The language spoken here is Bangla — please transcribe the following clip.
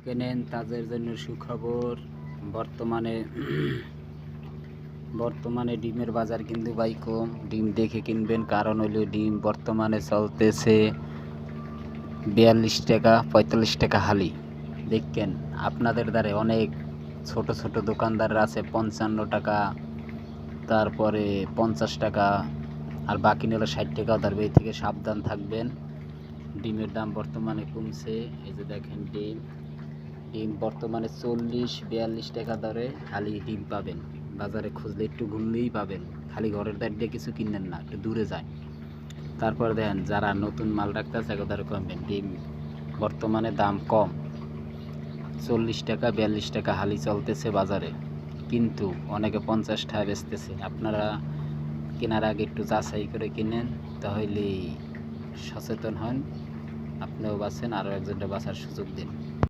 কেনেন তাদের জন্য সুখবর। বর্তমানে বর্তমানে ডিমের বাজার কিন্তু ভাই কম। ডিম দেখে কিনবেন, কারণ হলো ডিম বর্তমানে চলতেছে 42 টাকা 45 টাকা হালি। দেখেন আপনাদের দ্বারে অনেক ছোট ছোট দোকানদার আছে 55 টাকা, তারপরে 50 টাকা, আর বাকি নিলে 60 টাকাও ধরবে। এই থেকে সাবধান থাকবেন। ডিমের দাম বর্তমানে কমছে। এই যে দেখেন ডিম বর্তমানে 40-42 টাকা দরে খালি ডিম পাবেন। বাজারে খুঁজলে একটু ঘুরলেই পাবেন। খালি ঘরের দ্বার দিয়ে কিছু কিনেন না, একটু দূরে যায়। তারপর দেখেন যারা নতুন মাল রাখতেছে এগুলো কমবেন। ডিম বর্তমানে দাম কম, 40 টাকা 42 টাকা হালি চলতেছে বাজারে, কিন্তু অনেকে 50 টাকা বেচতেছে। আপনারা কেনার আগে একটু যাচাই করে কিনেন, তাহলে সচেতন হন, আপনিও বাঁচেন, আরও একজনটা বাঁচার সুযোগ দিন।